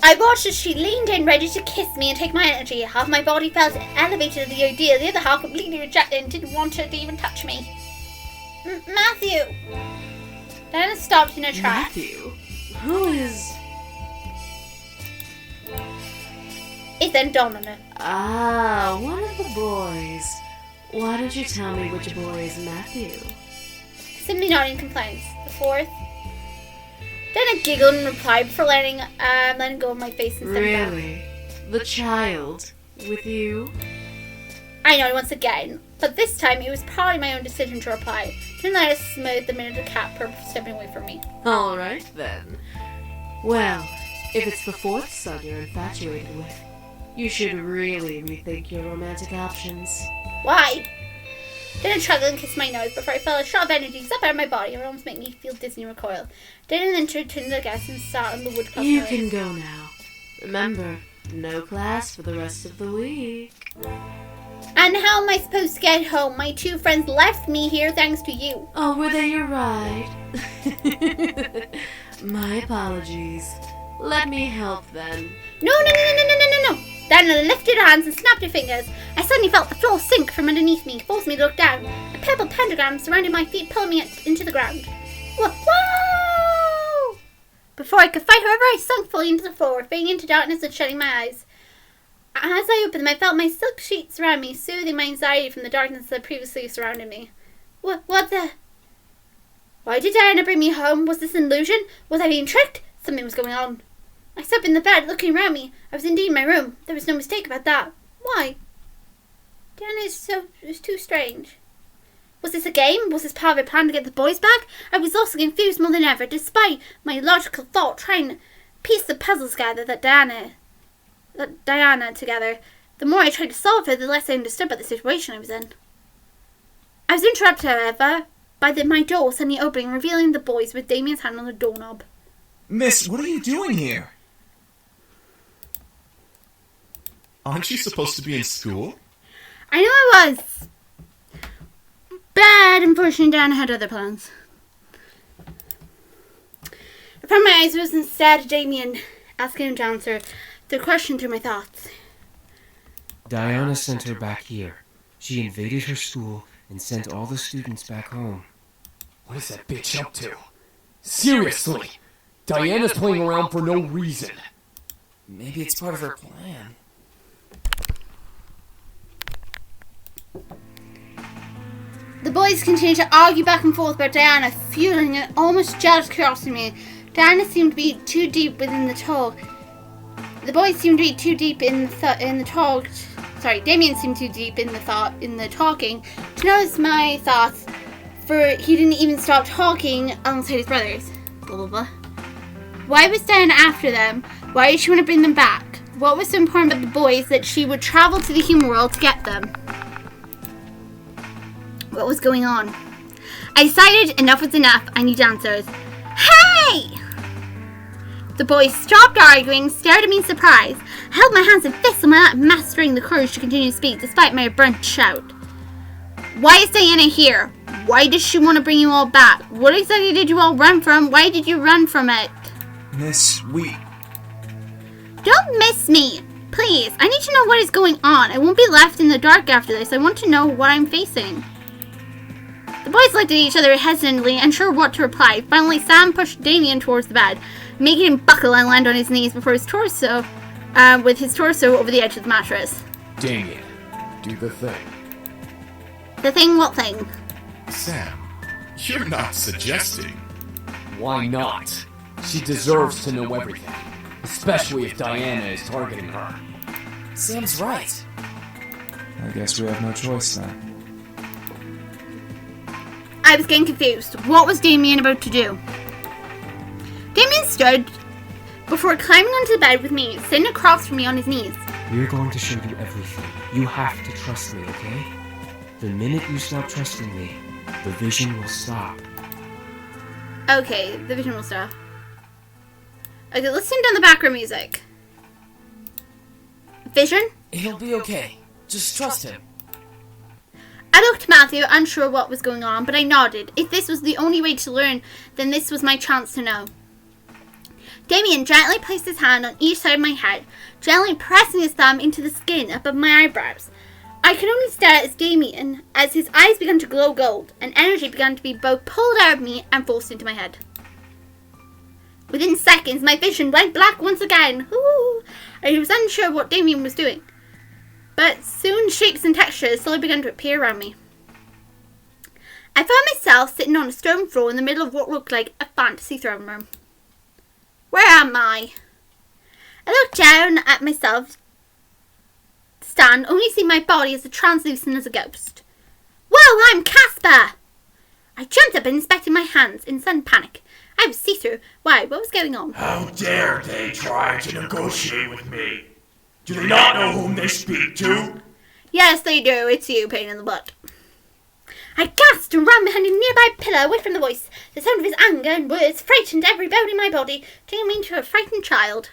I watched as she leaned in, ready to kiss me and take my energy. Half my body felt elevated at the idea, the other half completely rejected and didn't want her to even touch me. Matthew! Diana stopped in her tracks. Matthew? Who is... Ethan Dominic. Ah, one of the boys. Why don't you tell me which boy is Matthew? Simply nodding compliance. The fourth. Then I giggled and replied before letting go of my face and stepping back. Really? The child? With you? I nodded once again, but this time it was probably my own decision to reply. Didn't let us smooth the minute the cat purr stepping away from me. Alright then. Well, if it's the fourth son you're infatuated with, you should really rethink your romantic options. Why? Then I struggled and kissed my nose before I felt a shot of energy zap out of my body. It would almost make me feel dizzy and recoil. Then turned to the guest and sat on the wood cloth. You can go now. Remember, no class for the rest of the week. And how am I supposed to get home? My two friends left me here thanks to you. Oh, were they your ride? My apologies. Let me help then. No. Diana lifted her hands and snapped her fingers. I suddenly felt the floor sink from underneath me, forced me to look down. A purple pentagram surrounded my feet, pulling me into the ground. Whoa! Before I could fight, however, I sunk fully into the floor, fading into darkness and shutting my eyes. As I opened them, I felt my silk sheets around me, soothing my anxiety from the darkness that previously surrounded me. What the... Why did Diana bring me home? Was this an illusion? Was I being tricked? Something was going on. I sat up in the bed, looking around me. I was indeed in my room. There was no mistake about that. Why? Diana it was too strange. Was this a game? Was this part of a plan to get the boys back? I was lost and confused more than ever, despite my logical thought trying to piece the puzzles together that Diana together. The more I tried to solve it, the less I understood about the situation I was in. I was interrupted, however, by my door suddenly opening, revealing the boys with Damien's hand on the doorknob. Miss, what are you doing here? Aren't you supposed to be in school? I know I was. But unfortunately, Diana had other plans. I found my eyes was instead Damien, asking him to answer the question through my thoughts. Diana sent her back here. She invaded her school and sent all the students back home. What is that bitch up to? Seriously! Diana's playing around for no reason. Maybe it's part of her plan. The boys continued to argue back and forth about Diana, fueling an almost jealous curiosity in me. Diana seemed to be too deep within the talk. The boys seemed to be too deep in the talk. Sorry, Damien seemed too deep in the talking to notice my thoughts. For he didn't even stop talking alongside his brothers. Blah blah blah. Why was Diana after them? Why did she want to bring them back? What was so important about the boys that she would travel to the human world to get them? What was going on? I decided enough was enough. I need answers. Hey! The boys stopped arguing, stared at me in surprise. I held my hands in fists on my lap, mastering the courage to continue to speak despite my burnt shout. Why is Diana here? Why does she want to bring you all back? What exactly did you all run from? Why did you run from it? Miss, Don't miss me! Please, I need to know what is going on. I won't be left in the dark after this. I want to know what I'm facing. The boys looked at each other hesitantly, unsure what to reply. Finally, Sam pushed Damien towards the bed, making him buckle and land on his knees before his torso, with his torso over the edge of the mattress. Damien, do the thing. The thing? What thing? Sam, you're not suggesting. Why not? She deserves to know everything, especially if Diana is targeting her. Sam's right. I guess we have no choice then. I was getting confused. What was Damien about to do? Damien stood before climbing onto the bed with me, sitting across from me on his knees. We're going to show you everything. You have to trust me, okay? The minute you stop trusting me, the vision will stop. Okay, the vision will stop. Okay, let's turn down the background music. Vision? He'll be okay. Just trust him. I looked at Matthew, unsure what was going on, but I nodded. If this was the only way to learn, then this was my chance to know. Damien gently placed his hand on each side of my head, gently pressing his thumb into the skin above my eyebrows. I could only stare at Damien as his eyes began to glow gold, and energy began to be both pulled out of me and forced into my head. Within seconds, my vision went black once again. Ooh, I was unsure what Damien was doing, but soon shapes and textures slowly began to appear around me. I found myself sitting on a stone floor in the middle of what looked like a fantasy throne room. Where am I? I looked down at myself, stand, only seeing my body as translucent as a ghost. Whoa, I'm Casper! I jumped up and inspected my hands in sudden panic. I was see-through. Why, what was going on? How dare they try to negotiate with me? Do they not know whom they speak to? Yes, they do. It's you, pain in the butt. I gasped and ran behind a nearby pillar away from the voice. The sound of his anger and words frightened every bone in my body, turning me into a frightened child.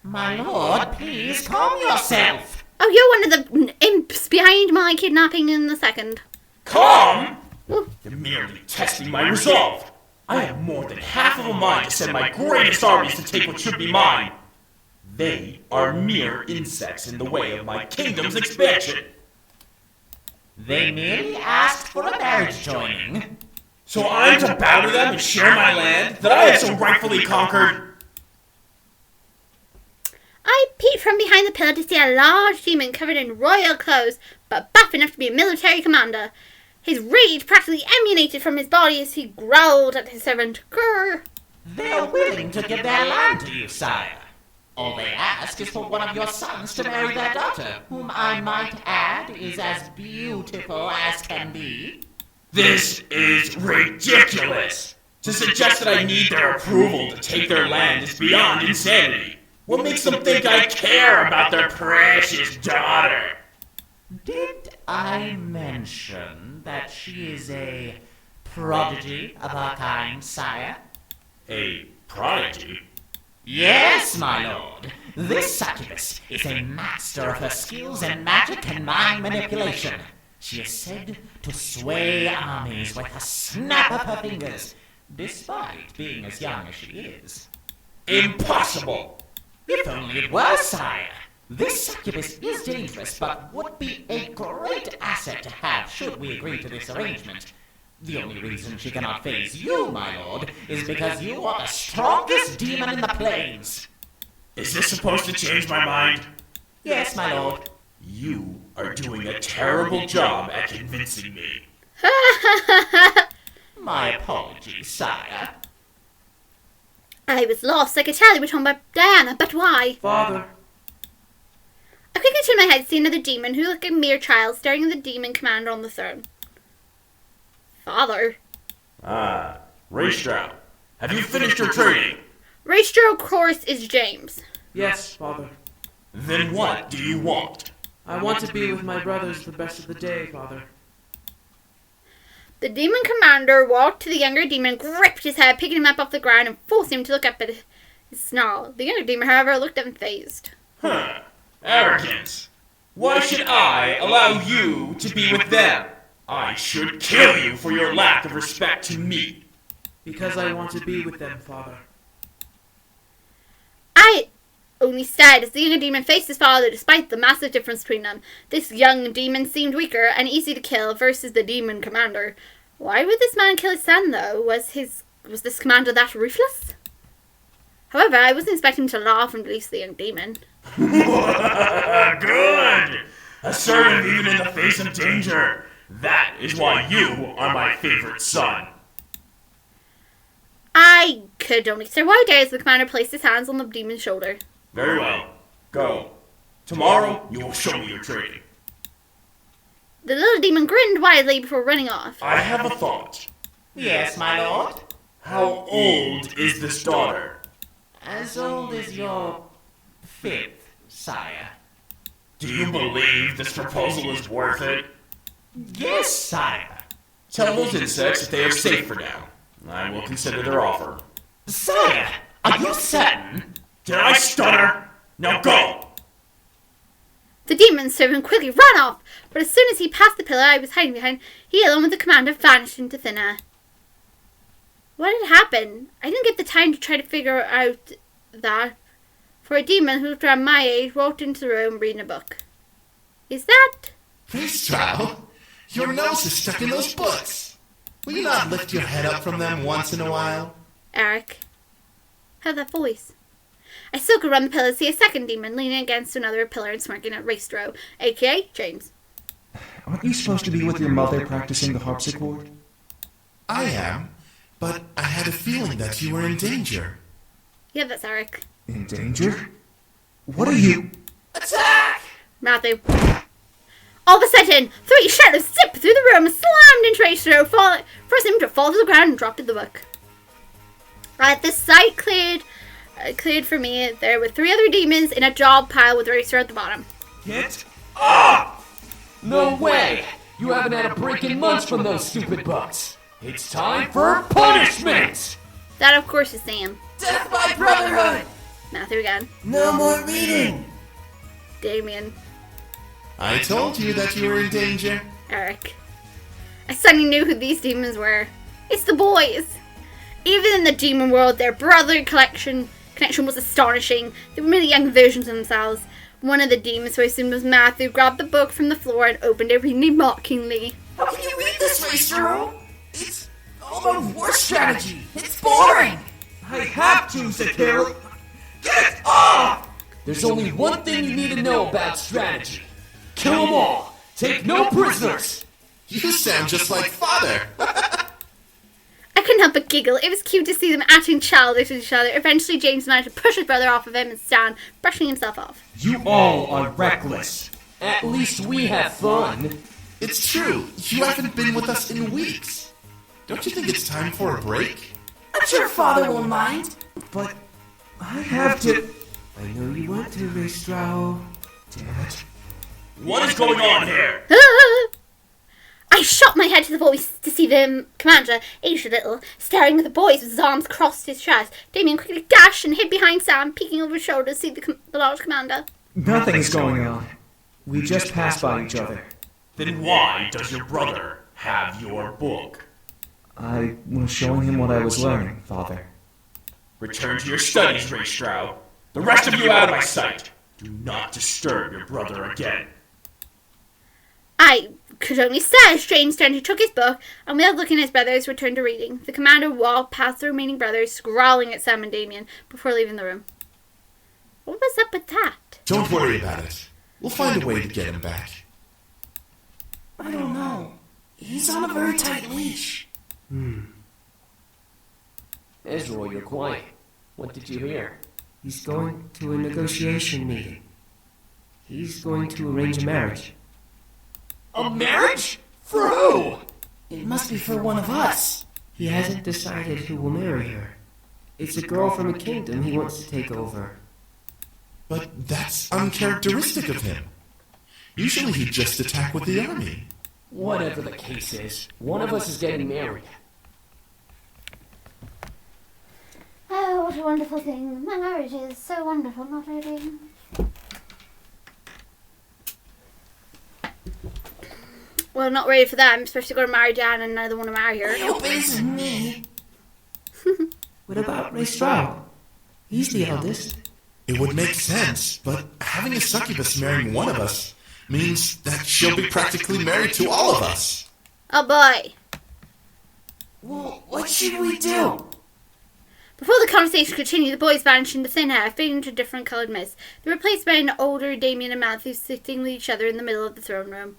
My lord, please calm yourself. Oh, you're one of the imps behind my kidnapping in the second. Calm? Ooh. You're merely testing my resolve. I have more than half of a mind to send my greatest armies to take what should be mine. They are mere insects in the way of my kingdom's expansion. They merely asked for a marriage joining. So I'm to bow to them and share my land that I have so rightfully conquered? I peeped from behind the pillar to see a large demon covered in royal clothes, but buff enough to be a military commander. His rage practically emanated from his body as he growled at his servant. Grr. They're willing to give their land to you, sire. All they ask is for one of your sons to marry their daughter, whom I might add is as beautiful as can be. This is ridiculous! To suggest that I need their approval to take their land is beyond insanity. What makes them think I care about their precious daughter? Did I mention that she is a prodigy of her kind, sire? A prodigy? Yes, my lord. This succubus is a master of her skills in magic and mind manipulation. She is said to sway armies with a snap of her fingers, despite being as young as she is. Impossible! If only it were, sire. This succubus is dangerous, but would be a great asset to have should we agree to this arrangement. The only reason she cannot face you, my lord, is because you are the strongest demon in the plains. Is this supposed to change my mind? Yes, my lord. You are doing a terrible job at convincing me. My apologies, sire. I was lost. I could tell you were talking about Diana, but why? Father. I quickly turned my head to see another demon who looked like a mere child staring at the demon commander on the throne. Father. Ah, Raystrow. Have you finished your training? Raystrow, of course, is James. Yes, Father. Then what do you want? I want to be with my brothers the best of the day, Father. The demon commander walked to the younger demon, gripped his head, picking him up off the ground, and forced him to look up at his snarl. The younger demon, however, looked up and phased. Huh. Arrogance. Why should I allow you to be with them? I should kill you for your lack of respect to me. Because I want to be with them, Father. I only stared as the younger demon faced his father despite the massive difference between them. This young demon seemed weaker and easy to kill versus the demon commander. Why would this man kill his son, though? Was this commander that ruthless? However, I wasn't expecting him to laugh and release the young demon. Good! Assertive even in the face of danger. That is why you are my favorite son. I could only stare wide eyes as the commander placed his hands on the demon's shoulder. Very well. Go. Tomorrow, you will show me your training. The little demon grinned widely before running off. I have a thought. Yes, my lord. How old is this daughter? As old as your fifth, sire. Do you believe this proposal is worth it? Yes, sire. Tell those insects that they are safe for now. I will consider their offer. Sire, are you certain? Did I stutter? Now go! The demon servant quickly ran off, but as soon as he passed the pillar I was hiding behind, he along with the commander vanished into thin air. What had happened? I didn't get the time to try to figure out that for a demon who's around my age walked into the room reading a book. Is that? Racetrow, your nose is stuck in those books. Will you not lift your head up from them once in a while? Eric. How that voice? I still could run the pillar to see a second demon leaning against another pillar and smirking at Racetrow, a.k.a. James. Aren't you supposed to be with your mother practicing the harpsichord? I am, but I had a feeling that you were in danger. Yeah, that's Eric. In danger? What are you... Attack! Matthew. All of a sudden, 3 shadows zipped through the room and slammed into Racetrow, forcing him to fall to the ground and drop to the book. The sight cleared for me. There were 3 other demons in a job pile with Racetrow at the bottom. Get Ah! No way! You haven't had a break in months from those stupid books. It's time for punishment! That, of course, is Sam. Death by brotherhood! Matthew again. No more reading! Damien. I told you that you were in danger. Eric. I suddenly knew who these demons were. It's the boys. Even in the demon world, their brotherly connection was astonishing. They were merely young versions of themselves. One of the demons who I assumed was Matthew grabbed the book from the floor and opened it, reading it mockingly. How can you read this, Racer? It's all about war strategy. It's boring. I have to, Zakir. Get it off! There's only one thing you need to know about strategy. Kill them all! Take no prisoners! You sound just like father. I couldn't help but giggle. It was cute to see them acting childish with each other. Eventually, James managed to push his brother off of him and stand, brushing himself off. You all are reckless. At least we have fun. It's true. You haven't been with us in weeks. Don't you think it's time for a break? I'm sure father won't mind. But I have to... I know you want to, Racetrow. Damn it. What is going on here? I shot my head to the voice to see the commander, aged a little, staring at the boys with his arms crossed his chest. Damien quickly dashed and hid behind Sam, peeking over his shoulder to see the large commander. Nothing's going on. We just passed by each other. Then why does your brother have your book? I was showing him what I was learning, Father. Return to your studies, Racetrow. The rest of you out of my sight. Do not disturb your brother again. I could only say as James turned, he took his book, and without looking at his brothers, returned to reading. The commander walked past the remaining brothers, growling at Sam and Damien, before leaving the room. What was up with that? Don't worry about it. We'll find a way to get him back. I don't know. He's on a very tight leash. Ezra, you're quiet. What did you hear? He's going to a negotiation meeting. He's going to arrange a marriage. A marriage? For who? It must be for one of us. He hasn't decided who will marry her. It's a girl from a kingdom he wants to take over. But that's uncharacteristic of him. Usually he'd just attack with the army. Whatever the case is, one of us is getting married. Oh, what a wonderful thing. My marriage is so wonderful, not really. Well, not ready for them, especially going to marry Dan and neither want to marry her. I hope it isn't me. What about Racetrow? He's the eldest. It would make sense, but having a succubus marrying one of us means that she'll be practically married to all of us. Oh boy. Well, what should we do? Before the conversation continued, the boys vanished into thin air, fading into different coloured mist. They were replaced by an older Damien and Matthew sitting with each other in the middle of the throne room.